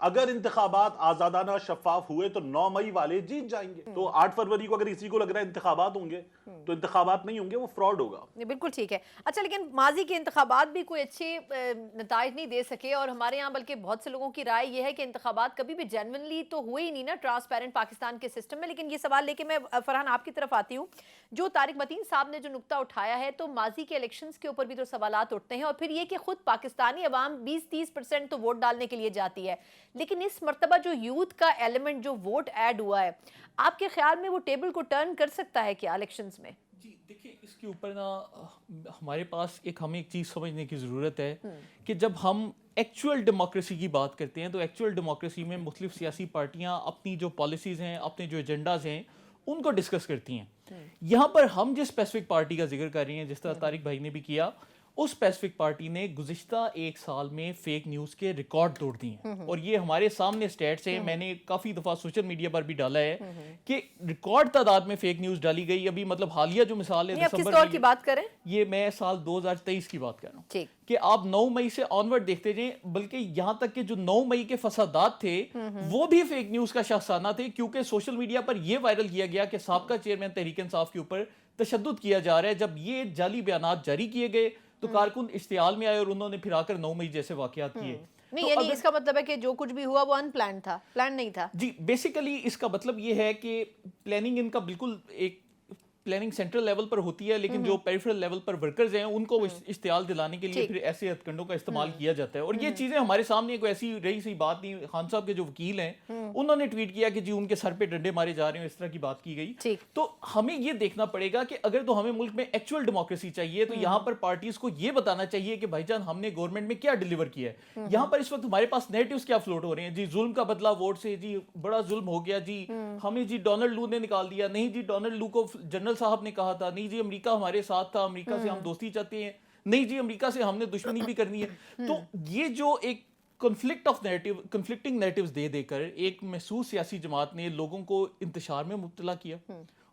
اگر انتخابات آزادانہ شفاف ہوئے تو 9 مئی والے جیت جائیں گے. تو 8 فروری کو اگر کسی کو لگ رہا ہے انتخابات ہوں گے تو انتخابات نہیں ہوں گے, وہ فراڈ ہوگا. بالکل ٹھیک ہے. اچھا لیکن ماضی کے انتخابات بھی کوئی اچھے نتائج نہیں دے سکے, اور ہمارے یہاں بلکہ بہت سے لوگوں کی رائے یہ ہے کہ انتخابات کبھی بھی جینونلی تو ہوئے ہی نہیں نا ٹرانسپیرنٹ پاکستان کے سسٹم میں. لیکن یہ سوال لے کے میں فرحان آپ کی طرف آتی ہوں. جو طارق متین صاحب نے جو نقطہ اٹھایا ہے, تو ماضی کے الیکشنز کے اوپر بھی تو سوالات اٹھتے ہیں, اور پھر یہ کہ خود پاکستانی عوام 20-30% تو ووٹ ڈالنے کے لیے جاتی ہے, لیکن اس مرتبہ جو یوتھ کا ایلیمنٹ جو ووٹ ایڈ ہوا ہے, آپ کے خیال میں وہ ٹیبل کو ٹرن کر سکتا ہے کیا الیکشنز میں؟ جی دیکھیں, اس کے اوپر نا ہمارے پاس ہمیں ایک چیز سمجھنے کی ضرورت ہے کہ جب ہم ایکچوئل ڈیموکریسی کی بات کرتے ہیں تو ایکچوئل ڈیموکریسی میں مختلف سیاسی پارٹیاں اپنی جو پالیسیز ہیں, اپنے جو ایجنڈاز ہیں, ان کو ڈسکس کرتی ہیں. یہاں پر ہم جس اسپیسیفک پارٹی کا ذکر کر رہے ہیں, جس طرح طارق بھائی نے بھی کیا, اس اسپیسیفک پارٹی نے گزشتہ 1 سال میں فیک نیوز کے ریکارڈ توڑ دیے ہیں, اور یہ ہمارے سامنے سٹیٹس ہیں. میں نے کافی دفعہ سوشل میڈیا پر بھی ڈالا ہے کہ ریکارڈ تعداد میں فیک نیوز ڈالی گئی. ابھی مطلب حالیہ جو مثال ہے کس دور کی بات کریں, یہ میں سال 2023 کی بات کر رہا ہوں, ٹھیک, کہ آپ 9 مئی سے آنورڈ دیکھتے جائیں. بلکہ یہاں تک کہ جو 9 مئی کے فسادات تھے وہ بھی فیک نیوز کا شاخسانہ تھے, کیونکہ سوشل میڈیا پر یہ وائرل کیا گیا کہ سابقہ چیئرمین تحریک انصاف کے اوپر تشدد کیا جا رہا ہے. جب یہ جعلی بیانات جاری کیے گئے تو کارکن اشتعال میں آئے اور انہوں نے پھر آ کر 9 مئی جیسے واقعات کیے. نہیں یعنی اس کا مطلب ہے کہ جو کچھ بھی ہوا وہ ان پلان تھا, پلان نہیں تھا. جی بیسیکلی اس کا مطلب یہ ہے کہ پلاننگ ان کا بالکل ایک پلاننگ سینٹرل لیول پر ہوتی ہے, لیکن جو پیریفرل لیول پر ورکرز ہیں ان کو اشتعال دلانے کے لیے پھر ایسے ہتھ کنڈوں کا استعمال کیا جاتا ہے. اور یہ چیزیں ہمارے سامنے کوئی ایسی رہی سی بات نہیں. خان صاحب کے جو وکیل ہیں انہوں نے ٹویٹ کیا کہ جی ان کے سر پہ ڈنڈے مارے جا رہے ہیں, اس طرح کی بات کی گئی. تو ہمیں یہ دیکھنا پڑے گا کہ اگر تو ہمیں ملک میں ایکچوئل ڈیموکریسی چاہیے تو یہاں پر پارٹیز کو یہ بتانا چاہیے کہ بھائی جان ہم نے گورنمنٹ میں کیا ڈیلیور کیا ہے. یہاں پر اس وقت ہمارے پاس نیریٹیوز کیا فلوٹ ہو رہے ہیں, جی ظلم کا بدلہ ووٹ سے, جی بڑا ظلم ہو گیا, جی ہمیں جی ڈونلڈ لو نے نکال دیا, نہیں جی ڈونلڈ لو کو جنرل صاحب نے کہا تھا, نہیں جی امریکہ ہمارے ساتھ تھا, امریکہ سے ہم دوستی چاہتے ہیں, نہیں جی امریکہ سے ہم نے دشمنی بھی کرنی ہے. تو یہ جو ایک کنفلکٹنگ نیریٹیوز دے دے کر ایک محسوس سیاسی جماعت نے لوگوں کو انتشار میں مبتلا کیا,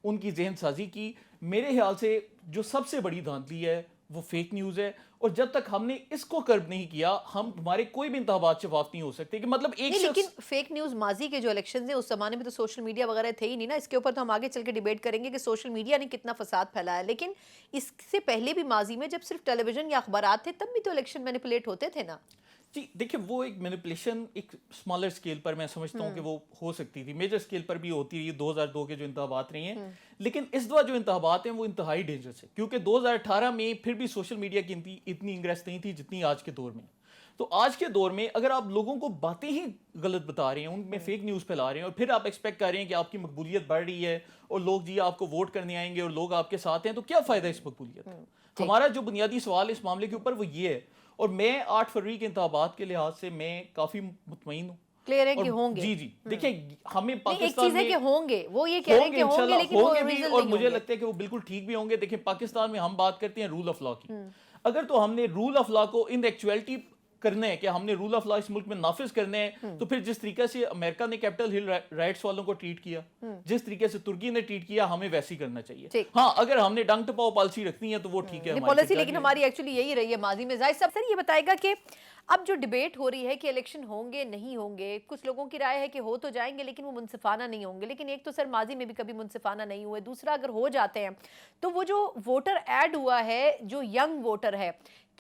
ان کی ذہن سازی کی. میرے خیال سے جو سب سے بڑی دھاندلی ہے وہ فیک نیوز ہے, اور جب تک ہم نے اس کو کرب نہیں کیا ہمارے کوئی بھی انتخابات شفاف نہیں ہو سکتے. کہ مطلب ایک لیکن فیک نیوز ماضی کے جو الیکشنز ہیں اس زمانے میں تو سوشل میڈیا وغیرہ تھے ہی نہیں نا. اس کے اوپر تو ہم آگے چل کے ڈیبیٹ کریں گے کہ سوشل میڈیا نے کتنا فساد پھیلایا, لیکن اس سے پہلے بھی ماضی میں جب صرف ٹیلی ویژن یا اخبارات تھے تب بھی تو الیکشن مینیپولیٹ ہوتے تھے نا. جی دیکھیں وہ ایک مینیپولیشن ایک اسمالر اسکیل پر میں سمجھتا ہوں کہ وہ ہو سکتی تھی, میجر اسکیل پر بھی ہوتی رہی. 2002 کے جو انتخابات رہی ہیں, لیکن اس دفعہ جو انتخابات ہیں وہ انتہائی ڈینجرس ہے, کیونکہ 2018 میں پھر بھی سوشل میڈیا کی اتنی انگریس نہیں تھی جتنی آج کے دور میں. تو آج کے دور میں اگر آپ لوگوں کو باتیں ہی غلط بتا رہے ہیں, ان میں فیک نیوز پھیلا رہے ہیں, اور پھر آپ ایکسپیکٹ کر رہے ہیں کہ آپ کی مقبولیت بڑھ رہی ہے اور لوگ جی آپ کو ووٹ کرنے آئیں گے اور لوگ آپ کے ساتھ ہیں, تو کیا فائدہ اس مقبولیت کا. ہمارا جو بنیادی سوال اس معاملے کے اوپر وہ یہ ہے, اور میں 8 فروری کے انتخابات کے لحاظ سے میں کافی مطمئن ہوں. کلیئر ہے کہ ہوں گے. جی جی دیکھیں ہمیں ایک پاکستان چیز ہے کہ ہوں گے, وہ یہ کہہ رہے ہیں کہ ہوں گے لیکن وہ بھی, ریزن اور نہیں مجھے ہوں گے. لگتا ہے کہ وہ بالکل ٹھیک بھی ہوں گے. دیکھیں پاکستان میں ہم بات کرتے ہیں رول آف لا کی, اگر تو ہم نے رول آف لا کو ان ایکچوئلٹی کرنا ہے کہ ہم نے رول آف لا اس ملک میں نافذ کرنا ہے, تو پھر جس طریقے سے امریکہ نے کیپٹل ہل رائٹس والوں کو ٹریٹ کیا, جس طریقے سے ترکی نے ٹریٹ کیا, ہمیں ویسے ہی کرنا چاہیے. ہاں اگر ہم نے ڈنگ ٹپاؤ پالیسی رکھنی ہے تو وہ ٹھیک ہے پالیسی, لیکن ہماری ایکچولی یہی رہی ہے ماضی میں. ظاہر سر یہ بتائے گا کہ اب جو ڈیبیٹ ہو رہی ہے کہ الیکشن ہوں گے نہیں ہوں گے, کچھ لوگوں کی رائے ہے کہ ہو تو جائیں گے لیکن وہ منصفانہ نہیں ہوں گے. لیکن ایک تو سر ماضی میں بھی کبھی منصفانہ نہیں ہوئے, دوسرا اگر ہو جاتے ہیں تو وہ جو ووٹر ایڈ ہوا ہے, جو ینگ ووٹر ہے,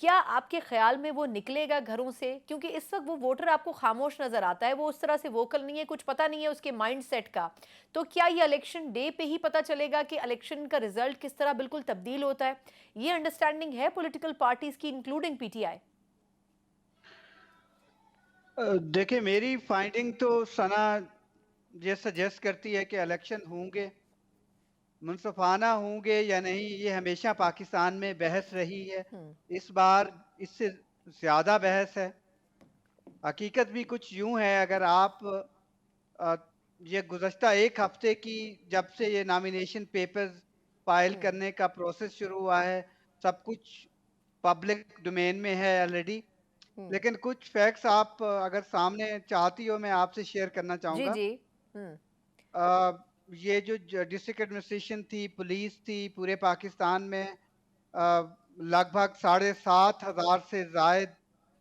کیا آپ کے خیال میں وہ نکلے گا گھروں سے؟ کیونکہ اس وقت وہ ووٹر آپ کو خاموش نظر آتا ہے, وہ اس طرح سے ووکل نہیں ہے, کچھ پتہ نہیں ہے اس کے مائنڈ سیٹ کا. تو کیا یہ الیکشن ڈے پہ ہی پتہ چلے گا کہ الیکشن کا رزلٹ کس طرح بالکل تبدیل ہوتا ہے؟ یہ انڈرسٹینڈنگ ہے پولیٹیکل پارٹیز کی انکلوڈنگ پی ٹی آئی؟ دیکھیں میری فائنڈنگ تو سنا یہ سجیسٹ کرتی ہے کہ الیکشن ہوں گے, منصفانہ ہوں گے یا نہیں یہ ہمیشہ پاکستان میں بحث رہی ہے. اس بار اس سے زیادہ بحث ہے. حقیقت بھی کچھ یوں ہے, اگر آپ یہ گزشتہ 1 ہفتے کی جب سے یہ نامینیشن پیپرز فائل کرنے کا پروسیس شروع ہوا ہے, سب کچھ پبلک ڈومین میں ہے آلریڈی, لیکن کچھ فیکٹس آپ اگر سامنے چاہتی ہو میں آپ سے شیئر کرنا چاہوں گا. جی یہ جو ڈسٹرکٹ ایڈمنسٹریشن تھی, پولیس تھی, پورے پاکستان میں لگ بھگ 7,500 سے زائد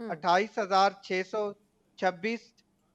28,626।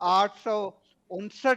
859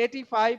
85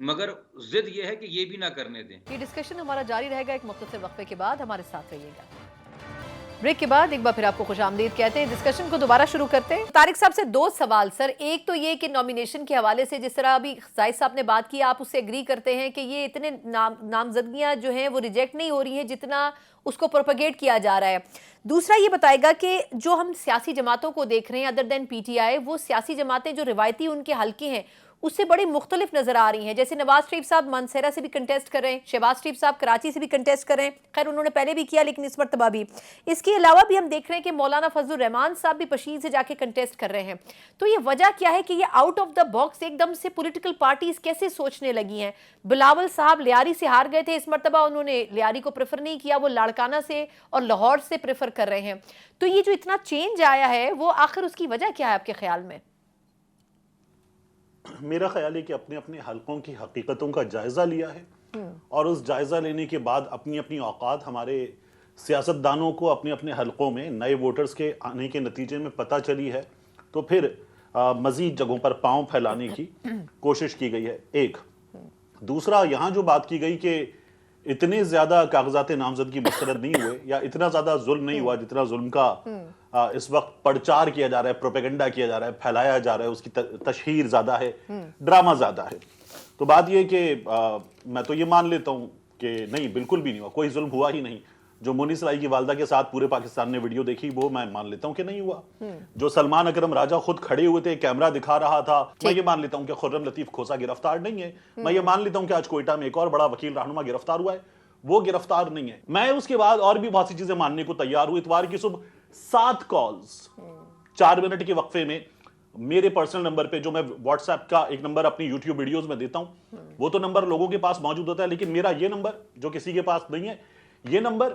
مگر ضد یہ ہے کہ یہ بھی نہ کرنے دیں. یہ ڈسکشن ہمارا جاری رہے گا ایک مختصر وقفے کے بعد. ہمارے ساتھ رہیے گا. بریک کے بعد ایک بار پھر آپ کو خوش آمدید کہتے ہیں. ڈسکشن کو دوبارہ شروع کرتے ہیں. طارق صاحب سے دو سوال سر. ایک تو یہ کہ نامینیشن کے حوالے سے جس طرح ابھی زاہد صاحب نے بات کی, آپ اس سے ایگری کرتے ہیں کہ یہ اتنے نامزدگیاں جو ہیں وہ ریجیکٹ نہیں ہو رہی ہیں جتنا اس کو پروپیگیٹ کیا جا رہا ہے. دوسرا یہ بتائے گا کہ جو ہم سیاسی جماعتوں کو دیکھ رہے ہیں ادر دین پی ٹی آئی, وہ سیاسی جماعتیں جو روایتی ان کے حلقے ہیں اس سے بڑی مختلف نظر آ رہی ہیں. جیسے نواز شریف صاحب مانسہرہ سے بھی کنٹیسٹ کر رہے ہیں, شہباز شریف صاحب کراچی سے بھی کنٹیسٹ کر رہے ہیں, خیر انہوں نے پہلے بھی کیا لیکن اس مرتبہ بھی. اس کے علاوہ بھی ہم دیکھ رہے ہیں کہ مولانا فضل الرحمان صاحب بھی پشین سے جا کے کنٹیسٹ کر رہے ہیں. تو یہ وجہ کیا ہے کہ یہ آؤٹ آف دا باکس ایک دم سے پولیٹیکل پارٹیز کیسے سوچنے لگی ہیں؟ بلاول صاحب لیاری سے ہار گئے تھے, اس مرتبہ انہوں نے لیاری کو پریفر نہیں کیا, وہ لاڑکانہ سے اور لاہور سے پریفر کر رہے ہیں. تو یہ جو اتنا چینج آیا ہے وہ آخر اس کی وجہ کیا ہے آپ کے خیال میں؟ میرا خیال ہے کہ اپنے اپنے حلقوں کی حقیقتوں کا جائزہ لیا ہے اور اس جائزہ لینے کے بعد اپنی اپنی اوقات ہمارے سیاستدانوں کو اپنے اپنے حلقوں میں نئے ووٹرز کے آنے کے نتیجے میں پتہ چلی ہے, تو پھر مزید جگہوں پر پاؤں پھیلانے کی کوشش کی گئی ہے. ایک دوسرا, یہاں جو بات کی گئی کہ اتنے زیادہ کاغذات نامزدگی مسترد نہیں ہوئے یا اتنا زیادہ ظلم نہیں ہوا جتنا ظلم کا اس وقت پرچار کیا جا رہا ہے, پروپیگنڈا کیا جا رہا ہے, پھیلایا جا رہا ہے, اس کی تشہیر زیادہ ہے, ڈرامہ زیادہ ہے. تو بات یہ کہ میں تو یہ مان لیتا ہوں کہ نہیں, بالکل بھی نہیں ہوا, کوئی ظلم ہوا ہی نہیں. جو مونس رائی کی والدہ کے ساتھ پورے پاکستان نے ویڈیو دیکھی وہ میں مان لیتا ہوں کہ نہیں ہوا. جو سلمان اکرم راجہ خود کھڑے ہوئے تھے, کیمرہ دکھا رہا تھا, میں یہ مان لیتا ہوں کہ خرم لطیف کھوسا گرفتار نہیں ہے. میں یہ مان لیتا ہوں کہ آج کوئٹہ میں ایک اور بڑا وکیل رہنما گرفتار ہوا ہے, وہ گرفتار نہیں ہے. میں اس کے بعد اور بھی بہت سی چیزیں ماننے کو تیار ہوں. اتوار کی صبح 7 کالز 4 منٹ کے وقفے میں میرے پرسنل نمبر پہ, جو میں واٹس ایپ کا ایک نمبر اپنی یوٹیوب ویڈیوز میں دیتا ہوں, وہ تو نمبر لوگوں کے پاس موجود ہوتا ہے, لیکن میرا یہ نمبر جو کسی کے پاس نہیں ہے, یہ نمبر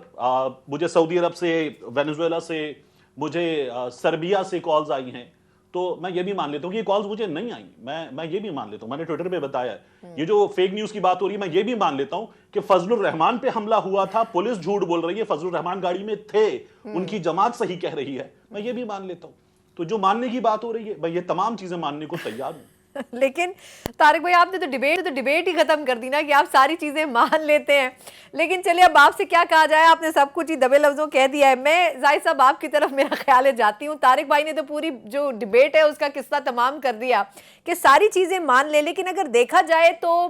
مجھے سعودی عرب سے, وینزویلا سے, مجھے سربیا سے کالز آئی ہیں. تو میں یہ بھی مان لیتا ہوں کہ یہ کالز مجھے نہیں آئیں. میں یہ بھی مان لیتا ہوں, میں نے ٹویٹر پہ بتایا ہے. یہ جو فیک نیوز کی بات ہو رہی ہے, میں یہ بھی مان لیتا ہوں کہ فضل الرحمان پہ حملہ ہوا تھا, پولیس جھوٹ بول رہی ہے, فضل الرحمان گاڑی میں تھے, ان کی جماعت صحیح کہہ رہی ہے. میں یہ بھی مان لیتا ہوں. تو جو ماننے کی بات ہو رہی ہے, میں یہ تمام چیزیں ماننے کو تیار ہوں. لیکن طارق بھائی آپ نے تو ڈیبیٹ ہی ختم کر دی نا کہ آپ ساری چیزیں مان لیتے ہیں. لیکن چلیے اب آپ سے کیا کہا جائے, آپ نے سب کچھ ہی دبے لفظوں کہہ دیا ہے. میں زاہد صاحب آپ کی طرف میرا خیال ہے جاتی ہوں. طارق بھائی نے تو پوری جو ڈیبیٹ ہے اس کا قصہ تمام کر دیا کہ ساری چیزیں مان لیں. لیکن اگر دیکھا جائے تو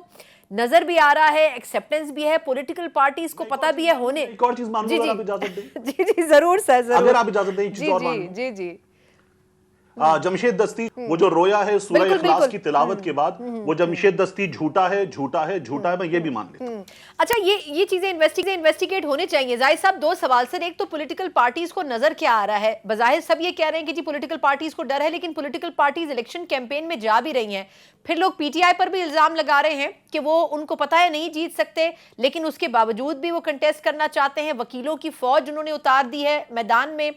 نظر بھی آ رہا ہے, ایکسیپٹنس بھی ہے, پولیٹیکل پارٹیز کو پتہ بھی ہے ہونے. ایک اور چیز مان لوں, اگر آپ اجازت دیں. جی جی ضرور سر, ضرور, اگر آپ اجازت دیں ایک چیز اور مان لوں. جی جی. جمشید دستی وہ جو رویا ہے سورہ اخلاص کی تلاوت کے بعد, وہ جمشید دستی جھوٹا ہے, جھوٹا ہے, جھوٹا ہے, میں یہ بھی مان لیتا ہوں. اچھا یہ چیزیں انویسٹیگیٹ ہونے چاہیے. زاہد صاحب دو سوال سر. ایک تو پولیٹیکل پارٹیز کو نظر کیا آ رہا ہے؟ بظاہر سب یہ کہہ رہے ہیں کہ جی پولیٹیکل پارٹیز کو ڈر ہے, لیکن پولیٹیکل پارٹیز الیکشن کیمپین میں جا بھی رہی ہیں. پھر لوگ پی ٹی آئی پر بھی الزام لگا رہے ہیں کہ وہ ان کو پتہ ہے نہیں جیت سکتے, لیکن اس کے باوجود بھی وہ کنٹیسٹ کرنا چاہتے ہیں. وکیلوں کی فوج انہوں نے اتار دی ہے میدان میں.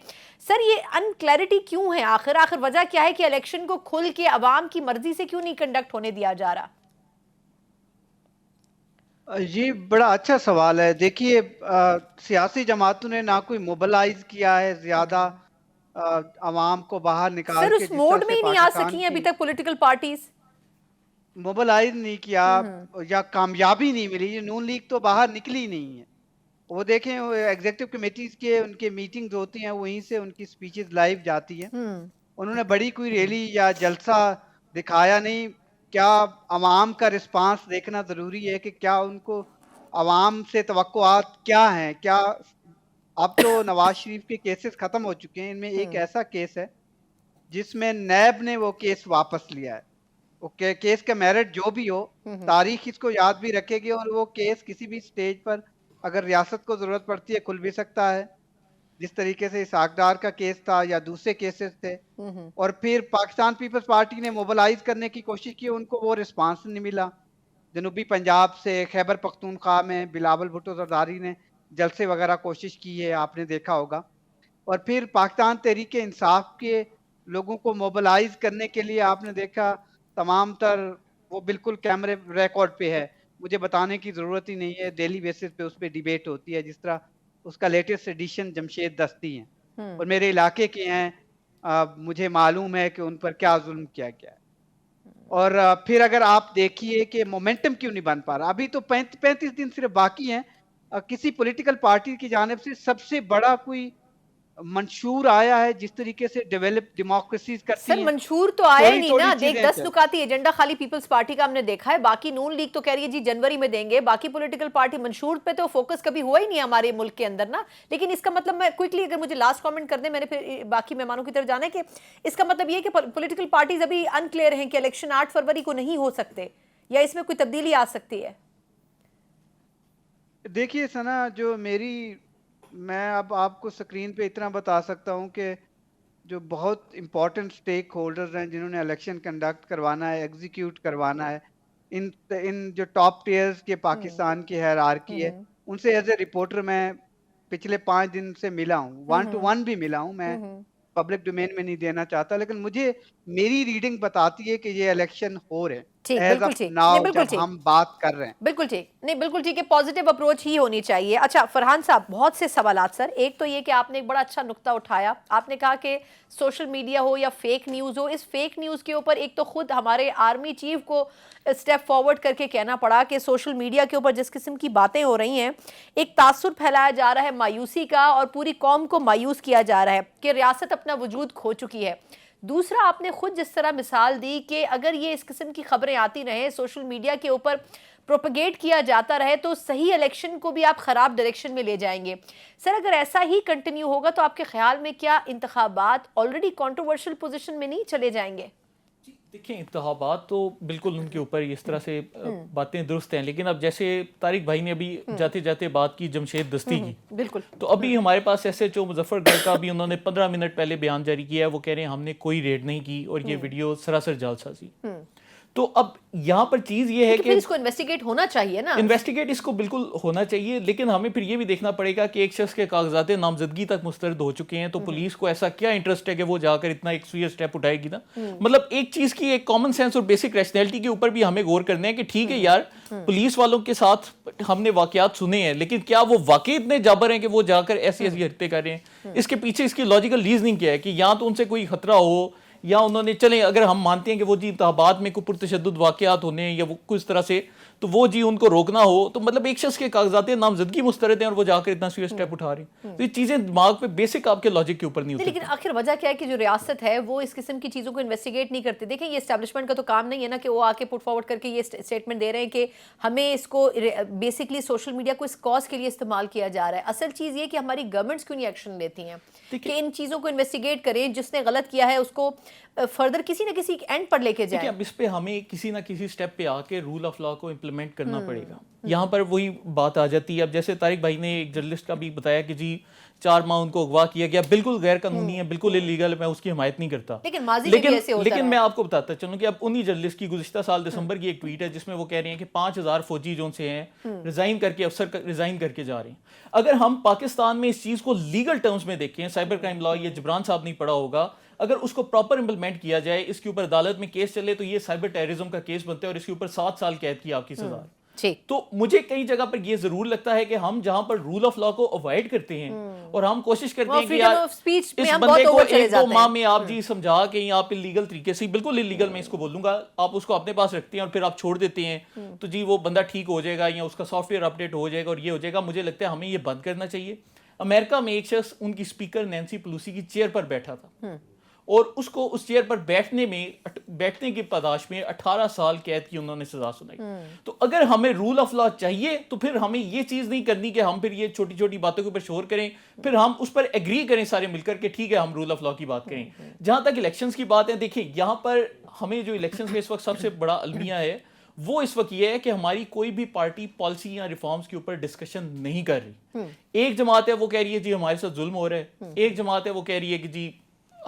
سر یہ ان کلیئرٹی کیوں ہے؟ آخر وجہ کیا ہے کہ الیکشن کو کھل کے عوام کی مرضی سے کیوں نہیں کنڈکٹ ہونے دیا جا رہا؟ یہ بڑا اچھا سوال ہے. دیکھیے سیاسی جماعتوں نے نہ کوئی موبلائز کیا ہے زیادہ عوام کو باہر نکال سر کے, اس موڈ میں ہی نہیں آ سکی ہیں ابھی تک پولیٹیکل پارٹیز, موبلائز نہیں کیا یا کامیابی نہیں ملی. یہ نون لیگ تو باہر نکلی نہیں ہے. وہ دیکھیں ایگزیکٹو کمیٹیز کے ان کے میٹنگز ہوتی ہیں, وہیں سے ان کی سپیچز لائیو جاتی ہیں. انہوں نے بڑی کوئی ریلی یا جلسہ دکھایا نہیں. کیا عوام کا رسپانس دیکھنا ضروری ہے کہ کیا ان کو عوام سے توقعات کیا ہیں. کیا اب تو نواز شریف کے کیسز ختم ہو چکے ہیں, ان میں ایک ایسا کیس ہے جس میں نیب نے وہ کیس واپس لیا ہے. وہ کیس کا میرٹ جو بھی ہو, تاریخ اس کو یاد بھی رکھے گی, اور وہ کیس کسی بھی سٹیج پر اگر ریاست کو ضرورت پڑتی ہے کھل بھی سکتا ہے, جس طریقے سے اسحاق ڈار کا کیس تھا یا دوسرے کیسز تھے. اور پھر پاکستان پیپلز پارٹی نے موبلائز کرنے کی کوشش کی, ان کو وہ رسپانس نہیں ملا. جنوبی پنجاب سے, خیبر پختونخوا میں بلاول بھٹو زرداری نے جلسے وغیرہ کوشش کی ہے, آپ نے دیکھا ہوگا. اور پھر پاکستان تحریک انصاف کے لوگوں کو موبلائز کرنے کے لیے آپ نے دیکھا تمام تر وہ بالکل کیمرے ریکارڈ پہ ہے, مجھے بتانے کی ضرورت ہی نہیں ہے. ڈیلی بیسس پہ اس پہ ڈیبیٹ ہوتی ہے, جس طرح اس کا لیٹسٹ ایڈیشن جمشید دستی ہیں اور میرے علاقے کے ہیں, مجھے معلوم ہے کہ ان پر کیا ظلم کیا گیا ہے. اور پھر اگر آپ دیکھیے کہ مومنٹم کیوں نہیں بن پا رہا, ابھی تو 35 دن صرف باقی ہیں, کسی پولیٹیکل پارٹی کی جانب سے سب سے بڑا کوئی منشور آیا ہے جس طریقے سے ڈیولپ ڈیموکریسیز کرتی سر ہیں؟ منشور تو آیا ہی تھوڑی نہیں نا, تھوڑی دیکھ چیزیں 10 نکاتی ایجنڈا خالی پیپلز پارٹی کا ہم نے دیکھا ہے, باقی نون لیگ تو کہہ رہی ہے جی جنوری میں دیں گے, باقی پولیٹیکل پارٹی منشور پہ تو فوکس کبھی ہوا ہی نہیں ہمارے ملک کے اندر نا. لیکن اس کا مطلب, میں کوئکلی اگر مجھے لاسٹ کامنٹ کر دیں, میں نے پھر باقی مہمانوں کی طرف جانا ہے, کہ اس کا مطلب یہ کہ پولیٹیکل پارٹیز ابھی انکلیئر ہیں کہ الیکشن 8 فروری کو نہیں ہو سکتے, یا اس میں کوئی تبدیلی آ سکتی ہے؟ دیکھیے ثنا, جو میں اب آپ کو سکرین پہ اتنا بتا سکتا ہوں کہ جو بہت امپورٹنٹ سٹیک ہولڈرز ہیں جنہوں نے الیکشن کنڈکٹ کروانا ہے, ایگزیکیوٹ کروانا ہے, ان جو ٹاپ ٹیئرز کے پاکستان کی ہیرارکی ہے, ان سے ایز اے رپورٹر میں پچھلے 5 دن سے ملا ہوں, 1 to 1 بھی ملا ہوں. میں پبلک ڈومین میں نہیں دینا چاہتا, لیکن مجھے میری ریڈنگ بتاتی ہے کہ یہ الیکشن ہو رہے ہیں ٹھیک, ایز بالکل آف ٹھیک, نہیں ناؤ بالکل جب ٹھیک, ہم بات کر رہے ہیں. بالکل ٹھیک, نہیں بالکل ٹھیک ہے, پازیٹیو اپروچ ہی ہونی چاہیے. اچھا فرحان صاحب, بہت سے سوالات سر. ایک تو یہ کہ آپ نے ایک بڑا اچھا نقطہ اٹھایا, آپ نے کہا کہ سوشل میڈیا ہو یا فیک نیوز ہو, اس فیک نیوز کے اوپر ایک تو خود ہمارے آرمی چیف کو اسٹیپ فارورڈ کر کے کہنا پڑا کہ سوشل میڈیا کے اوپر جس قسم کی باتیں ہو رہی ہیں, ایک تاثر پھیلایا جا رہا ہے مایوسی کا, اور پوری قوم کو مایوس کیا جا رہا ہے کہ ریاست اپنا وجود کھو چکی ہے. دوسرا, آپ نے خود جس طرح مثال دی کہ اگر یہ اس قسم کی خبریں آتی رہیں, سوشل میڈیا کے اوپر پروپیگیٹ کیا جاتا رہے, تو صحیح الیکشن کو بھی آپ خراب ڈائریکشن میں لے جائیں گے. سر اگر ایسا ہی کنٹینیو ہوگا تو آپ کے خیال میں کیا انتخابات آلریڈی کنٹروورشل پوزیشن میں نہیں چلے جائیں گے؟ دیکھیں, انتخابات تو بالکل ان کے اوپر اس طرح سے باتیں درست ہیں, لیکن اب جیسے طارق بھائی نے ابھی جاتے جاتے بات کی جمشید دستی کی, بالکل, تو ابھی ہمارے پاس ایس ایچ او مظفر گڑھ کا بھی انہوں نے 15 منٹ پہلے بیان جاری کیا ہے, وہ کہہ رہے ہیں ہم نے کوئی ریڈ نہیں کی اور یہ ویڈیو سراسر جعل سازی. تو اب یہاں پر چیز یہ ہے کہ پھر اس کو انویسٹیگیٹ ہونا چاہیے نا, انویسٹیگیٹ اس کو بالکل ہونا چاہیے, لیکن ہمیں پھر یہ بھی دیکھنا پڑے گا کہ ایک شخص کے کاغذات نامزدگی تک مسترد ہو چکے ہیں, تو پولیس کو ایسا کیا انٹرسٹ ہے کہ وہ جا کر اتنا ایک سوئر سٹیپ اٹھائے گی نا. مطلب ایک چیز کی ایک کامن سینس اور بیسک ریشنلٹی کے اوپر بھی ہمیں غور کرنا ہے کہ ٹھیک ہے یار, پولیس والوں کے ساتھ ہم نے واقعات سنے ہیں, لیکن کیا وہ واقعی اتنے جابر ہیں کہ وہ جا کر ایسی ایسی حرکتیں کر رہے ہیں؟ اس کے پیچھے اس کی لاجیکل ریزننگ کیا ہے کہ یا تو ان سے کوئی خطرہ ہو, یا انہوں نے, چلیں اگر ہم مانتے ہیں کہ وہ جی انتخابات میں کوئی پرتشدد واقعات ہونے ہیں یا وہ کس طرح سے, تو وہ جی ان کو روکنا ہو, تو مطلب ایک شخص کے کاغذات نامزدگی مسترد ہیں اور وہ جا کر اتنا سوئر سٹیپ اٹھا رہے ہیں. تو یہ چیزیں دماغ پہ بیسک آپ کے لاجک کے اوپر نہیں ہوتی. لیکن آخر وجہ کیا ہے کہ جو ریاست ہے وہ اس قسم کی چیزوں کو انویسٹیگیٹ نہیں کرتے. دیکھیں یہ اسٹیبلشمنٹ کا تو کام نہیں ہے نا کہ وہ آ کے پٹ فارورڈ کر کے یہ اسٹیٹمنٹ دے رہے ہیں کہ ہمیں اس کو بیسکلی سوشل میڈیا کو اس کاز کے لیے استعمال کیا جا رہا ہے. اصل چیز یہ کہ ہماری گورنمنٹس کیوں نہیں ایکشن لیتی ہیں کہ ان چیزوں کو انویسٹیگیٹ کریں, جس نے غلط کیا ہے اس کو فردر کسی نہ کسی اینڈ پر لے کے جائیں. اب اس پہ ہمیں کسی نہ کسی سٹیپ پہ آ کے رول آف لا کو امپلیمنٹ کرنا پڑے گا. یہاں پر وہی بات آ جاتی ہے. اب جیسے طارق بھائی نے ایک جرنلسٹ کا بھی بتایا کہ جی 4 ماہ ان کو اغوا کیا گیا, بالکل غیر قانونی ہے, بالکل انلیگل, میں اس کی حمایت نہیں کرتا, لیکن میں آپ کو بتاتا چلوں کہ اب انہی جرنلسٹ کی گزشتہ سال دسمبر کی ایک ٹویٹ ہے جس میں وہ کہہ رہے ہیں کہ 5000 فوجی جو سے ہیں ریزائن کر کے, افسر ریزائن کر کے جا رہے ہیں. اگر ہم پاکستان میں اس چیز کو لیگل ٹرمز میں دیکھیں, سائبر کرائم لا, یہ جبران صاحب نہیں پڑھا ہوگا, اگر اس کو پراپر امپلیمنٹ کیا جائے, اس کے اوپر عدالت میں کیس چلے, تو یہ سائبر ٹیررزم کا کیس بنتا ہے اور اس کے اوپر 7 سال قید کی آپ کی سزا. تو مجھے کئی جگہ پر یہ ضرور لگتا ہے کہ ہم جہاں پر رول آف لا کو اوائڈ کرتے ہیں اور ہم کوشش کرتے ہیں کہ یار اس بندے کو 1-2 ماہ میں آپ جی سمجھا کہ آپ انلیگل طریقے سے, بالکل انلیگل میں اس کو بولوں گا, آپ اس کو اپنے پاس رکھتے ہیں اور پھر آپ چھوڑ دیتے ہیں, تو جی وہ بندہ ٹھیک ہو جائے گا یا اس کا سافٹ ویئر اپڈیٹ ہو جائے گا اور یہ ہو جائے گا. مجھے لگتا ہے ہمیں یہ بند کرنا چاہیے. امریکہ میں ایک شخص ان کی اسپیکر نینسی پیلوسی کی چیئر پر بیٹھا تھا اور اس کو اس چیئر پر بیٹھنے کی پاداش میں 18 سال قید کی انہوں نے سزا سنائی. تو اگر ہمیں رول آف لا چاہیے تو پھر ہمیں یہ چیز نہیں کرنی کہ ہم پھر یہ چھوٹی چھوٹی باتوں کے اوپر شور کریں, پھر ہم اس پر ایگری کریں سارے مل کر کہ ٹھیک ہے ہم رول آف لا کی بات کریں. جہاں تک الیکشنز کی بات ہے, دیکھیں یہاں پر ہمیں جو الیکشنز میں اس وقت سب سے بڑا المیہ ہے وہ اس وقت یہ ہے کہ ہماری کوئی بھی پارٹی پالیسی یا ریفارمز کے اوپر ڈسکشن نہیں کر رہی. ایک جماعت ہے وہ کہہ رہی ہے جی ہمارے ساتھ ظلم ہو رہا ہے, ایک جماعت ہے وہ کہہ رہی ہے کہ جی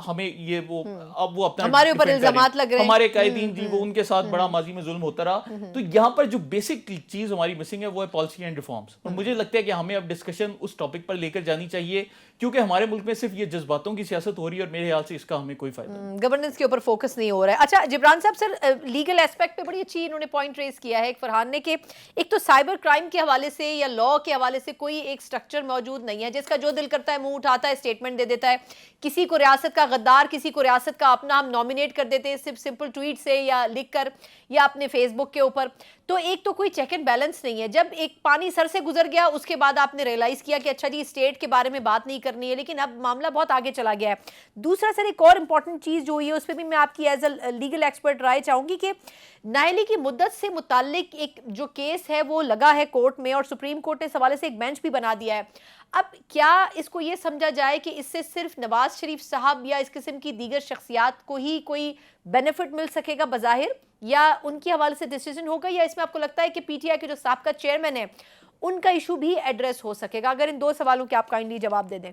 ہمیں یہ وہ اب وہ اپنا ہمارے اوپر الزامات لگ رہے ہیں, ہمارے قائدین جی وہ ان کے ساتھ بڑا ماضی میں ظلم ہوتا رہا. تو یہاں پر جو بیسک چیز ہماری مسنگ ہے وہ ہے پالیسی اینڈ ریفارمز, اور مجھے لگتا ہے کہ ہمیں اب ڈسکشن اس ٹاپک پر لے کر جانی چاہیے کیونکہ ہمارے ملک میں صرف یہ جذباتوں کی سیاست ہو رہی ہے اور میرے خیال سے اس کا ہمیں کوئی فائدہ نہیں. گورننس کے اوپر فوکس نہیں ہو رہا ہے. اچھا جبران صاحب, سر لیگل ایسپیکٹ پہ بڑی اچھی انہوں نے پوائنٹ ریز کیا ہے ایک فرحان نے, کہ ایک تو سائبر کرائم کے حوالے سے یا لا کے حوالے سے کوئی ایک سٹرکچر موجود نہیں ہے, جس کا جو دل کرتا ہے منہ اٹھاتا ہے اسٹیٹمنٹ دے دیتا ہے, کسی کو ریاست کا غدار کسی کو ریاست کا اپنا ہم نامینیٹ کر دیتے ہیں صرف سمپل ٹویٹ سے یا لکھ کر یا اپنے فیس بک کے اوپر. تو ایک تو کوئی چیک اینڈ بیلنس نہیں ہے. جب ایک پانی سر سے گزر گیا اس کے بعد آپ نے ریئلائز کیا کہ اچھا جی اسٹیٹ کے بارے میں بات نہیں کرنی ہے, لیکن اب معاملہ بہت آگے چلا گیا ہے. دوسرا سر ایک اور امپورٹنٹ چیز جو ہوئی ہے اس پہ بھی میں آپ کی ایز اے لیگل ایکسپرٹ رائے چاہوں گی کہ نااہلی کی مدت سے متعلق ایک جو کیس ہے وہ لگا ہے کورٹ میں اور سپریم کورٹ نے اس حوالے سے ایک بینچ بھی بنا دیا ہے. اب کیا اس کو یہ سمجھا جائے کہ اس سے صرف نواز شریف صاحب یا اس قسم کی دیگر شخصیات کو ہی کوئی بینیفٹ مل سکے گا بظاہر, یا ان کے حوالے سے ڈیسیجن ہوگا, یا اس میں آپ کو لگتا ہے کہ پی ٹی آئی کے جو سابقہ چیئرمین ہیں ان کا ایشو بھی ایڈریس ہو سکے گا؟ اگر ان دو سوالوں کے آپ کائنڈلی جواب دے دیں.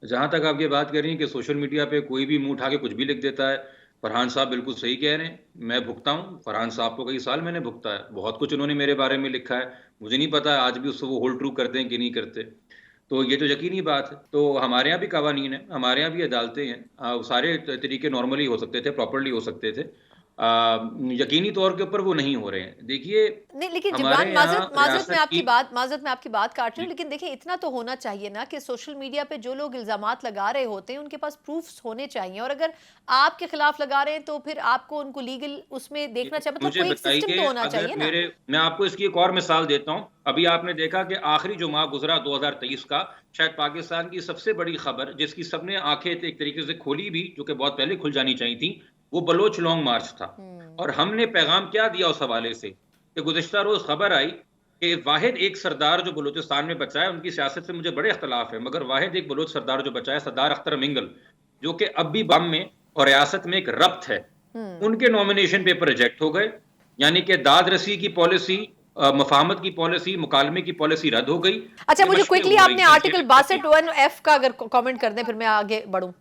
جہاں تک آپ یہ بات کر رہی ہیں کہ سوشل میڈیا پہ کوئی بھی منہ اٹھا کے کچھ بھی لکھ دیتا ہے, فرحان صاحب بالکل صحیح کہہ رہے ہیں. میں بھگتا ہوں, فرحان صاحب کو کئی سال میں نے بھگتا ہے, بہت کچھ انہوں نے میرے بارے میں لکھا ہے, مجھے نہیں پتا آج بھی اس کو وہ ہولڈ ٹرو کرتے ہیں کہ نہیں کرتے. تو یہ تو یقینی بات ہے. تو ہمارے یہاں بھی قوانین ہیں, ہمارے یہاں بھی عدالتیں ہیں, سارے طریقے نارملی ہو سکتے تھے, پراپرلی ہو سکتے تھے. یقینی طور کے اوپر وہ نہیں ہو رہے ہیں. دیکھیے نہیں, لیکن ہمارے جبران یہاں معذرت میں ریاست آپ کی بات کاٹ رہی ہوں, لیکن دیکھیں اتنا تو ہونا چاہیے نا کہ سوشل میڈیا پہ جو لوگ الزامات لگا رہے ہوتے ہیں ان کے پاس پروفز ہونے چاہیے, اور اگر آپ کے خلاف لگا رہے ہیں تو پھر آپ کو ان کو لیگل اس میں دیکھنا چاہیے, مطلب مجھے کوئی ایک بتائیے سسٹم تو ہونا چاہیے نا. میں آپ کو اس کی ایک اور مثال دیتا ہوں. ابھی آپ نے دیکھا کہ آخری جو ماہ گزرا 2023 کا, شاید پاکستان کی سب سے بڑی خبر جس کی سب نے آنکھیں ایک طریقے سے کھولی بھی, جو کہ بہت پہلے کھل جانی چاہیے تھی, وہ بلوچ لانگ مارچ تھا. اور ہم نے پیغام کیا دیا اس حوالے سے کہ گزشتہ روز خبر آئی کہ واحد ایک سردار جو بلوچستان میں بچا ہے, ان کی سیاست سے مجھے بڑے اختلاف ہے, مگر واحد ایک بلوچ سردار جو بچا ہے, سردار اختر منگل, جو کہ اب بھی بم میں اور ریاست میں ایک ربط ہے, ان کے نومینیشن پیپر ریجیکٹ ہو گئے. یعنی کہ داد رسی کی پالیسی, مفاہمت کی پالیسی, مکالمے کی پالیسی رد ہو گئی. اچھا مجھے کوئکلی آپ نے آرٹیکل 62(1)(f) کا اگر کامنٹ کر دیں پھر میں آگے بڑھوں.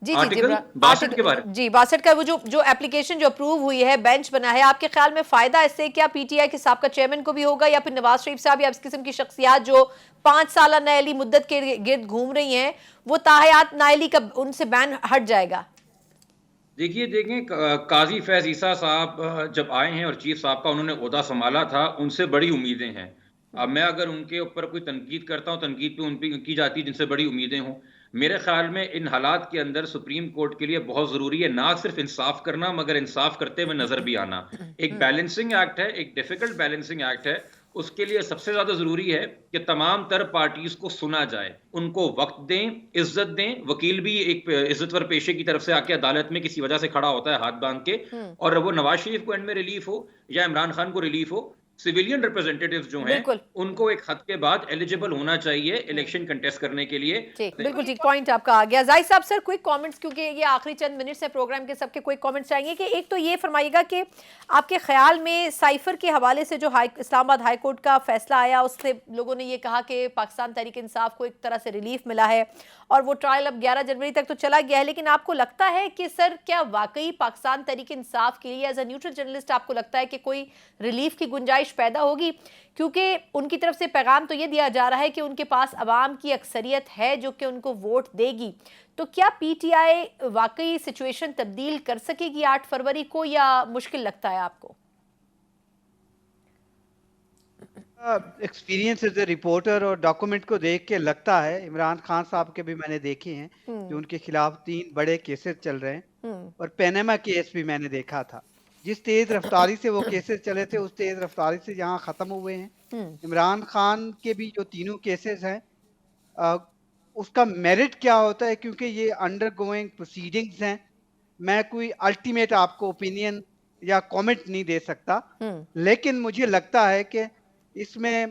جی جی 62 کے بارے جی 62 کا وہ جو اپلیکیشن جو اپروو ہوئی ہے, بینچ بنا ہے, آپ کے خیال میں فائدہ اس سے کیا پی ٹی آئی کے سابقہ چیئرمین کو بھی ہوگا, یا پھر نواز شریف صاحب یا اس قسم کی شخصیات جو 5 سالہ نااہلی مدت کے گرد گھوم رہی ہیں وہ تاحیات نااہلی کا ان سے بین ہٹ جائے گا؟ دیکھیں قاضی فیض عیسیٰ صاحب جب آئے ہیں اور چیف صاحب کا انہوں نے عہدہ سنبھالا تھا, ان سے بڑی امیدیں ہیں. اب میں اگر ان کے اوپر کوئی تنقید کرتا ہوں, تنقید پہ ان پہ کی جاتی ہے جن سے بڑی امیدیں ہوں. میرے خیال میں ان حالات کے اندر سپریم کورٹ کے لیے بہت ضروری ہے نہ صرف انصاف کرنا, مگر انصاف کرتے ہوئے نظر بھی آنا. ایک بیلنسنگ ایکٹ ہے, ایک ڈیفیکلٹ بیلنسنگ ایکٹ ہے. اس کے لیے سب سے زیادہ ضروری ہے کہ تمام تر پارٹیز کو سنا جائے, ان کو وقت دیں, عزت دیں. وکیل بھی ایک عزتور پیشے کی طرف سے آ کے عدالت میں کسی وجہ سے کھڑا ہوتا ہے ہاتھ باندھ کے, اور وہ نواز شریف کو اینڈ میں ریلیف ہو یا عمران خان کو ریلیف ہو, سویلین ریپرزینٹیٹیوز جو ہیں ان کو ایک حد کے بعد ایلیجیبل ہونا چاہیے الیکشن کنٹیسٹ کرنے کے لیے. بالکل ٹھیک پوائنٹ آپ کا آ گیا. زاہد صاحب سر کوئک کامنٹس, کیونکہ یہ آخری چند منٹس ہے پروگرام کے, سب کے کوئک کامنٹس چاہیے. کہ ایک تو یہ فرمائیے گا کہ آپ کے خیال میں سائفر کے حوالے سے جو اسلام آباد ہائی کورٹ کا فیصلہ آیا اس سے لوگوں نے یہ کہا کہ پاکستان تحریک انصاف کو ایک طرح سے ریلیف ملا ہے اور وہ ٹرائل اب 11 جنوری تک تو چلا گیا ہے, لیکن آپ کو لگتا ہے کہ سر کیا واقعی پاکستان تحریک انصاف کے لیے ایز اے نیوٹرل جرنلسٹ آپ کو لگتا ہے کہ کوئی ریلیف کی گنجائش پیدا ہوگی؟ کیونکہ ان کی طرف سے پیغام تو یہ دیا جا رہا ہے کہ ان کے پاس عوام کی اکثریت ہے جو کہ ان کو ووٹ دے گی. تو کیا پی ٹی آئی واقعی سچویشن تبدیل کر سکے گی 8 فروری کو, یا مشکل لگتا ہے آپ کو؟ ایکسپیرینس ایز اے رپورٹر اور ڈاکومنٹ کو دیکھ کے لگتا ہے, عمران خان صاحب کے بھی میں نے دیکھے ہیں جو ان کے خلاف 3 بڑے کیسز چل رہے ہیں, اور پینما کیس بھی میں نے دیکھا تھا. جس تیز رفتاری سے وہ کیسز چلے تھے اس تیز رفتاری سے یہاں ختم ہوئے ہیں. عمران خان کے بھی جو تینوں کیسز ہیں اس کا میرٹ کیا ہوتا ہے, کیونکہ یہ انڈر گوئنگ پروسیڈنگز ہیں, میں کوئی الٹیمیٹ آپ کو اوپینین یا کامنٹ نہیں دے سکتا, لیکن مجھے لگتا ہے کہ اس میں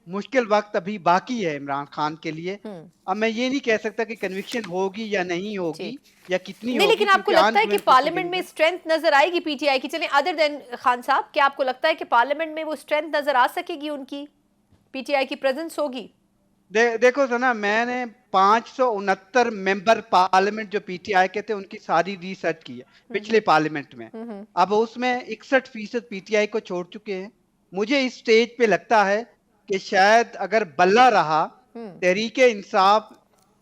مشکل وقت ابھی باقی ہے عمران خان کے لیے. اب میں یہ نہیں کہہ سکتا کہ کنوکشن ہوگی یا نہیں ہوگی یا کتنی ہوگی. لیکن آپ کو لگتا ہے کہ پارلیمنٹ میں اسٹرینتھ نظر آئے گی پی ٹی آئی کی؟ چلیں ادر دین خان صاحب, کیا آپ کو لگتا ہے کہ پارلیمنٹ میں وہ اسٹرینتھ نظر آ سکے گی, ان کی پی ٹی آئی کی پریزنس ہوگی؟ دیکھو سنا, میں نے 569 ممبر پارلیمنٹ جو پی ٹی آئی کے تھے ان کی ساری ریسرچ کی ہے پچھلے پارلیمنٹ میں. اب اس میں 61% پی ٹی آئی کو چھوڑ چکے ہیں. مجھے اس سٹیج پہ لگتا ہے کہ شاید اگر بلہ رہا تحریک انصاف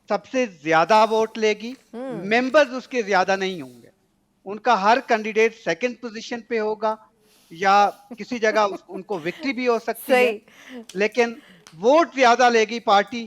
سب سے زیادہ ووٹ لے گی, ممبرز اس کے زیادہ نہیں ہوں گے. ان کا ہر کینڈیڈیٹ سیکنڈ پوزیشن پہ ہوگا یا کسی جگہ ان کو وکٹری بھی ہو سکتی ہے, لیکن ووٹ زیادہ لے گی پارٹی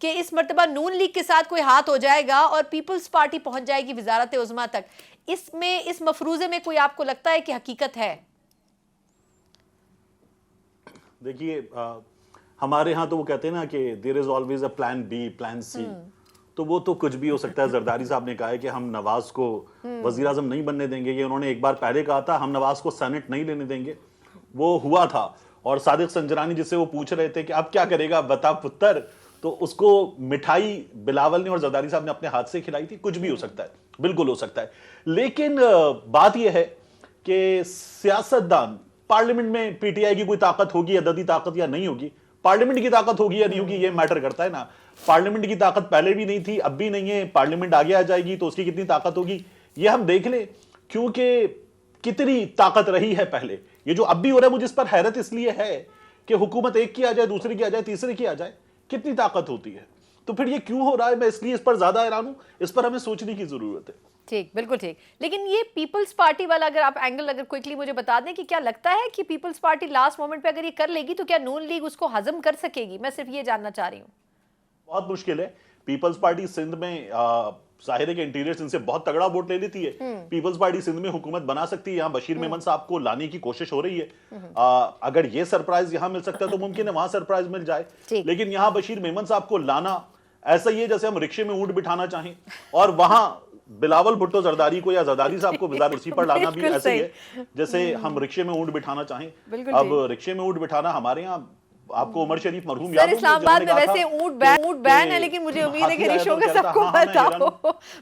کہ اس مرتبہ نون لیگ کے ساتھ کوئی ہاتھ ہو جائے گا اور پیپلز پارٹی پہنچ جائے گی وزارت عظمیٰ تک, اس مفروضے میں کوئی آپ کو لگتا ہے کہ حقیقت ہے؟ دیکھیے ہمارے ہاں تو وہ کہتے ہیں نا کہ there is always a plan B plan C, تو وہ تو کچھ بھی ہو سکتا ہے. زرداری صاحب نے کہا ہے کہ ہم نواز کو وزیر اعظم نہیں بننے دیں گے, یہ انہوں نے ایک بار پہلے کہا تھا. ہم نواز کو سینٹ نہیں لینے دیں گے, وہ ہوا تھا. اور صادق سنجرانی جس سے وہ پوچھ رہے تھے کہ اب کیا کرے گا بتا پتر, تو اس کو مٹھائی بلاول نے اور زرداری صاحب نے اپنے ہاتھ سے کھلائی تھی. کچھ بھی ہو سکتا ہے, بالکل ہو سکتا ہے. لیکن بات یہ ہے کہ سیاستدان پارلیمنٹ میں پی ٹی آئی کی کوئی طاقت ہوگی, عددی طاقت یا نہیں ہوگی, پارلیمنٹ کی طاقت ہوگی یا نہیں ہوگی, یہ میٹر کرتا ہے نا. پارلیمنٹ کی طاقت پہلے بھی نہیں تھی, اب بھی نہیں ہے. پارلیمنٹ آگے آ جائے گی تو اس کی کتنی طاقت ہوگی یہ ہم دیکھ لیں, کیونکہ کتنی طاقت رہی ہے پہلے. یہ جو اب بھی ہو رہا ہے مجھے اس پر حیرت اس لیے ہے کہ حکومت ایک کی آ جائے, دوسری کی آ جائے, تیسری کی آ جائے, کتنی طاقت ہوتی ہے. تو پھر یہ کیوں ہو رہا ہے, میں اس لیے اس پر زیادہ حیران ہوں. اس پر ہمیں سوچنے کی ضرورت ہے. ٹھیک, بالکل ٹھیک. لیکن یہ پیپلز پارٹی والا اگر آپ اینگل اگر کوئکلی مجھے بتا دیں کہ کیا لگتا ہے کہ پیپلز پارٹی لاسٹ مومنٹ پہ اگر یہ کر لے گی تو کیا نون لیگ اس کو ہضم کر سکے گی؟ میں صرف یہ جاننا چاہ رہی ہوں. بہت مشکل ہے. پیپلز پارٹی سندھ میں ظاہر ہے کہ انٹیریئر سندھ سے بہت تگڑا ووٹ لے لیتی ہے. پیپلز پارٹی سندھ میں حکومت بنا سکتی ہے. یہاں بشیر میمن صاحب کو لانے کی کوشش ہو رہی ہے. اگر یہ سرپرائز یہاں مل سکتا ہے تو ممکن ہے وہاں سرپرائز مل جائے. لیکن یہاں بشیر میمن صاحب کو لانا ایسا ہی ہے جیسے ہم رکشے میں اونٹ بٹھانا چاہیں اور وہاں بلاول بھٹو زرداری کو یا زرداری صاحب کو وزارت کرسی پر لانا بھی ایسے ہی ہے جیسے ہم رکشے میں اونٹ بٹھانا چاہیں. اب رکشے میں اونٹ بٹھانا ہمارے یہاں آپ کو عمر شریف مرحوم یاد سر اسلام آباد میں ویسے اونٹ بین ہے, لیکن مجھے امید ہے کہ رکشوں کا سب کو پتا ہو.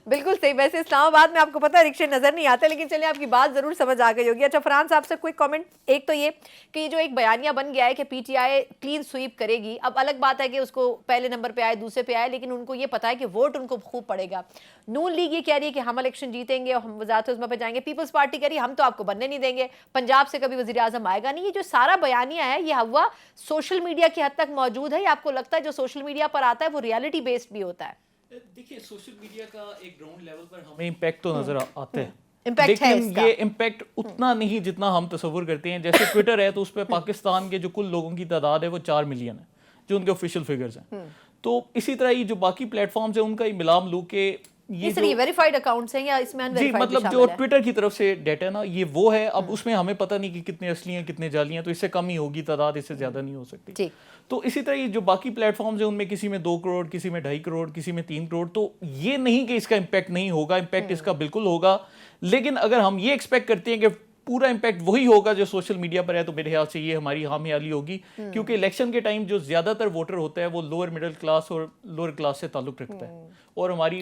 بالکل صحیح. ویسے اسلام آباد میں آپ کو پتا ہے رکشے نظر نہیں آتے, لیکن چلیں آپ کی بات ضرور سمجھ آ گئی ہوگی. اچھا فرحان صاحب سے کوئی کامنٹ. ایک تو یہ کہ یہ جو ایک بیانیہ بن گیا ہے کہ P T I clean sweep کرے گی, اب الگ بات ہے کہ اس کو پہلے نمبر پہ آئے دوسرے پہ آئے, لیکن ان کو یہ پتا ہے کہ ووٹ ان کو خوب پڑے گا. نون لیگ یہ کہہ رہی ہے کہ ہم الیکشن جیتیں گے اور ہم وزارت عظمیٰ پہ جائیں گے. پیپلز پارٹی کہہ رہی ہے ہم تو آپ کو بننے نہیں دیں گے, پنجاب سے کبھی وزیر اعظم آئے گا نہیں. یہ جو سارا بیانیہ ہے یہ ہوا سوشل میڈیا کی حد تک موجود ہے, یا آپ کو لگتا ہے جو سوشل میڈیا پر آتا ہے وہ ریالٹی بیسڈ بھی ہوتا ہے؟ دیکھیے سوشل میڈیا کا ایک گراؤنڈ لیول پر ہمیں امپیکٹ تو نظر آتا ہے, لیکن یہ امپیکٹ اتنا نہیں جتنا ہم تصور کرتے ہیں. جیسے ٹویٹر ہے تو اس پہ پاکستان کے جو کل لوگوں کی تعداد ہے وہ 4 ملین ہے جو ان کے آفیشیل فگرز ہیں. تو اسی طرح یہ جو باقی پلیٹ فارمز ہیں ان کا ملام لو کہ یہ ویریفائڈ اکاؤنٹس ہیں یا اس میں جی مطلب جو ٹویٹر کی طرف سے ڈیٹا ہے نا یہ وہ ہے. اب اس میں ہمیں پتہ نہیں کہ کتنے اصلی ہیں کتنے جعلی ہیں, تو اس سے کم ہی ہوگی تعداد, اس سے زیادہ نہیں ہو سکتی. تو اسی طرح یہ جو باقی پلیٹ فارمز ہیں ان میں کسی میں 2 کروڑ, کسی میں 2.5 کروڑ, کسی میں 3 کروڑ. تو یہ نہیں کہ اس کا امپیکٹ نہیں ہوگا, امپیکٹ اس کا بالکل ہوگا. لیکن اگر ہم یہ ایکسپیکٹ کرتے ہیں کہ پورا امپیکٹ وہی ہوگا جو سوشل میڈیا پر ہے تو میرے خیال سے یہ ہماری خامیازی ہوگی, کیونکہ الیکشن کے ٹائم جو زیادہ تر ووٹر ہوتا ہے وہ لوور مڈل کلاس اور لوور کلاس سے تعلق رکھتا ہے. اور ہماری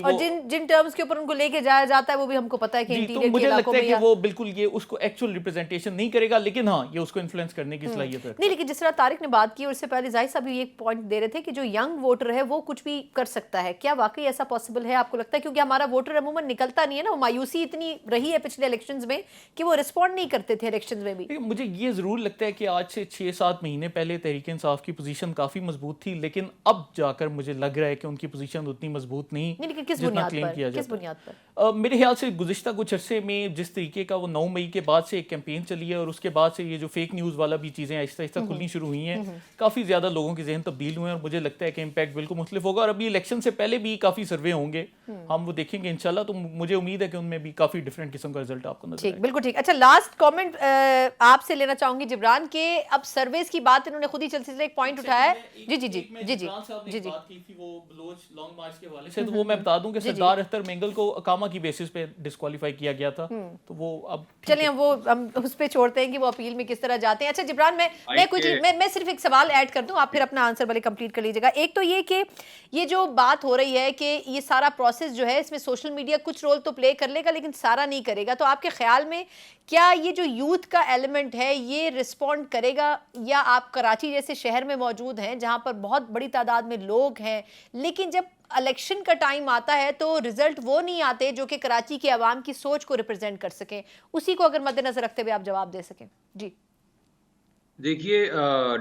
جن ٹرمز کے اوپر ان کو لے کے جایا جاتا ہے وہ بھی ہم کو پتا ہے کہ انٹیریئر مجھے لگتا ہے کہ وہ بالکل یہ اس کو ایکچوئل ریپرزنٹیشن نہیں کرے گا, لیکن ہاں یہ اس کو انفلوئنس کرنے کی صلاحیت ہے. نہیں, لیکن جس طرح طارق نے بات کی اور اس سے پہلے ظاہر صاحب یہ ایک پوائنٹ دے رہے تھے کہ جو ینگ ووٹر ہے وہ کچھ بھی کر سکتا ہے. کیا واقعی ایسا پاسبل ہے آپ کو لگتا ہے؟ کیونکہ ہمارا ووٹر عموماً نکلتا نہیں ہے نا, وہ مایوسی اتنی رہی ہے پچھلے الیکشنز میں کہ وہ رسپونڈ نہیں کرتے تھے الیکشنز میں بھی. مجھے یہ ضرور لگتا ہے کہ آج سے 6-7 مہینے پہلے تحریک انصاف کی پوزیشن کافی مضبوط تھی, لیکن اب جا کر مجھے لگ رہا ہے کہ ان کی پوزیشن اتنی مضبوط نہیں جتنا کلیم کیا جاتا ہے. میرے خیال سے گزشتہ کچھ عرصے میں جس طریقے کا وہ 9 مئی کے بعد سے ایک کیمپین چلی ہے اور اس کے بعد سے یہ جو فیک نیوز والا بھی چیزیں آہستہ آہستہ کھلنی شروع ہوئی ہیں, کافی زیادہ لوگوں کے ذہن تبدیل ہوئے ہیں, اور مجھے لگتا ہے کہ امپیکٹ بالکل مختلف ہوگا. اور ابھی الیکشن سے پہلے بھی کافی سروے ہوں گے, ہم وہ دیکھیں گے انشاءاللہ, تو مجھے امید ہے کہ ان میں بھی کافی ڈفرینٹ قسم کا رزلٹ آپ کو نظر آئے گا. بالکل ٹھیک. اچھا لاسٹ کامنٹ آپ سے لینا چاہوں گی جبران کے, اب سرویز کی بات انہوں نے خود ہی چلتے چلتے ایک پوائنٹ اٹھایا ہے. جی جی جی جی جی جی بات کی تھی وہ بلوچ لانگ مارچ کے حوالے سے, تو وہ میں بتا دوں کہ سردار اختر مینگل کو اقامہ کی بیسس پہ ڈسکوالیفائی کیا گیا تھا, تو وہ اب چلیں ہم اس پہ چھوڑتے ہیں کہ وہ اپیل میں کس طرح جاتے ہیں. اچھا جبران میں صرف ایک سوال ایڈ کر دوں, آپ پھر اپنا آنسر بھلے کمپلیٹ کر لیجیے گا. ایک تو یہ کہ یہ جو بات ہو رہی ہے کہ یہ سارا پروسیس جو ہے اس میں سوشل میڈیا کچھ رول تو پلے کر لے گا لیکن سارا نہیں کرے گا, تو آپ کے خیال میں کیا یہ جو یوتھ کا ایلیمنٹ ہے یہ رسپونڈ کرے گا، یا آپ کراچی جیسے شہر میں موجود ہیں جہاں پر بہت بڑی تعداد میں لوگ ہیں، لیکن جب الیکشن کا ٹائم آتا ہے تو رزلٹ وہ نہیں آتے جو کہ کراچی کے عوام کی سوچ کو ریپرزینٹ کر سکیں، اسی کو اگر مد نظر رکھتے ہوئے آپ جواب دے سکیں؟ جی دیکھیے،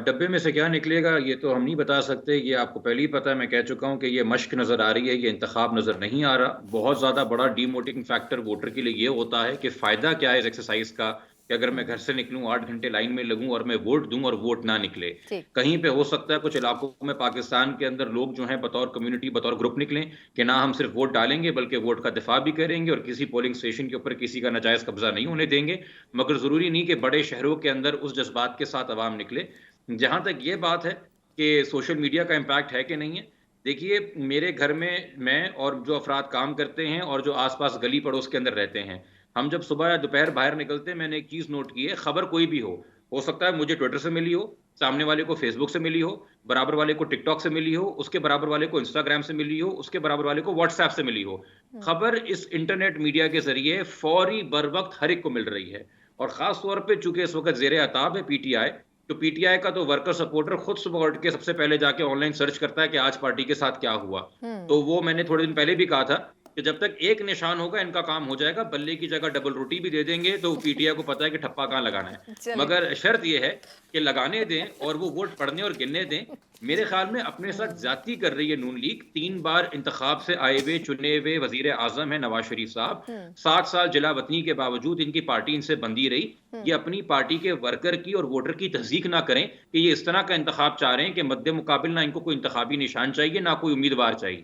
ڈبے میں سے کیا نکلے گا یہ تو ہم نہیں بتا سکتے، یہ آپ کو پہلے ہی پتا ہے، میں کہہ چکا ہوں کہ یہ مشق نظر آ رہی ہے، یہ انتخاب نظر نہیں آ رہا۔ بہت زیادہ بڑا ڈی موٹیونگ فیکٹر ووٹر کے لیے یہ ہوتا ہے کہ فائدہ کیا ہے اس ایکسرسائز کا، کہ اگر میں گھر سے نکلوں 8 گھنٹے لائن میں لگوں اور میں ووٹ دوں اور ووٹ نہ نکلے۔ ٹھیک، کہیں پہ ہو سکتا ہے کچھ علاقوں میں پاکستان کے اندر لوگ جو ہیں بطور کمیونٹی بطور گروپ نکلیں کہ نہ ہم صرف ووٹ ڈالیں گے بلکہ ووٹ کا دفاع بھی کریں گے اور کسی پولنگ اسٹیشن کے اوپر کسی کا ناجائز قبضہ نہیں ہونے دیں گے، مگر ضروری نہیں کہ بڑے شہروں کے اندر اس جذبات کے ساتھ عوام نکلے۔ جہاں تک یہ بات ہے کہ سوشل میڈیا کا امپیکٹ ہے کہ نہیں ہے، دیکھیے میرے گھر میں اور جو افراد کام کرتے ہیں اور جو آس پاس گلی پڑوس کے اندر رہتے ہیں، ہم جب صبح یا دوپہر باہر نکلتے ہیں، میں نے ایک چیز نوٹ کی ہے، خبر کوئی بھی ہو سکتا ہے مجھے ٹویٹر سے ملی ہو، سامنے والے کو فیس بک سے ملی ہو، برابر والے کو ٹک ٹاک سے ملی ہو، اس کے برابر والے کو انسٹاگرام سے ملی ہو، اس کے برابر والے کو واٹس ایپ سے ملی ہو، خبر اس انٹرنیٹ میڈیا کے ذریعے فوری بر وقت ہر ایک کو مل رہی ہے۔ اور خاص طور پہ چونکہ اس وقت زیر عتاب ہے پی ٹی آئی، تو پی ٹی آئی کا تو ورکر سپورٹر خود صبح اٹھ کے سب سے پہلے جا کے آن لائن سرچ کرتا ہے کہ آج پارٹی کے ساتھ کیا ہوا۔ تو وہ میں نے تھوڑے دن پہلے بھی کہا تھا کہ جب تک ایک نشان ہوگا ان کا کام ہو جائے گا، بلے کی جگہ ڈبل روٹی بھی دے دیں گے تو پی ٹی آئی کو پتا ہے کہ ٹھپا کہاں لگانا ہے، مگر شرط یہ ہے کہ لگانے دیں اور وہ ووٹ پڑھنے اور گننے دیں۔ میرے خیال میں اپنے ساتھ زیادتی کر رہی ہے نون لیگ، 3 بار انتخاب سے آئے ہوئے چنے ہوئے وزیر اعظم ہے نواز شریف صاحب، 7 سال جلا وطنی کے باوجود ان کی پارٹی ان سے بندی رہی۔ یہ اپنی پارٹی کے ورکر کی اور ووٹر کی تصدیق نہ کریں کہ یہ اس طرح کا انتخاب چاہ رہے ہیں کہ مد مقابل نہ ان کو کوئی انتخابی نشان چاہیے نہ کوئی امیدوار چاہیے۔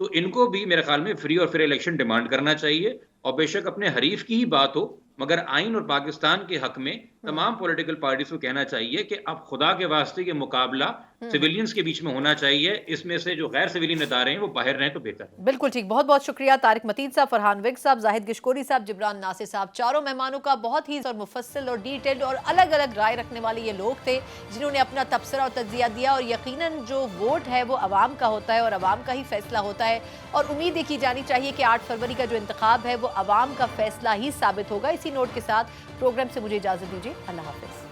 تو ان کو بھی میرے خیال میں فری اور فیئر الیکشن ڈیمانڈ کرنا چاہیے، اور بے شک اپنے حریف کی ہی بات ہو مگر آئین اور پاکستان کے حق میں تمام پولیٹیکل پارٹیز کو کہنا چاہیے کہ اب خدا کے واسطے یہ مقابلہ سویلینز کے بیچ میں ہونا چاہیے، اس میں سے جو غیر سویلین ادارے ہیں وہ باہر رہیں تو بہتر ہے۔ بالکل ٹھیک، بہت بہت شکریہ طارق متین صاحب، فرحان وگ صاحب، زاہد گشکوری صاحب، جبران ناصر صاحب، چاروں مہمانوں کا بہت ہی اور مفصل اور ڈیٹیلڈ اور الگ الگ رائے رکھنے والے یہ لوگ تھے جنہوں نے اپنا تبصرہ اور تجزیہ دیا، اور یقیناً جو ووٹ ہے وہ عوام کا ہوتا ہے اور عوام کا ہی فیصلہ ہوتا ہے، اور امید یہ کی جانی چاہیے کہ 8 فروری کا جو انتخاب ہے وہ عوام کا فیصلہ ہی ثابت ہوگا۔ اسی نوٹ کے ساتھ پروگرام سے مجھے اجازت دیجیے، اللہ حافظ۔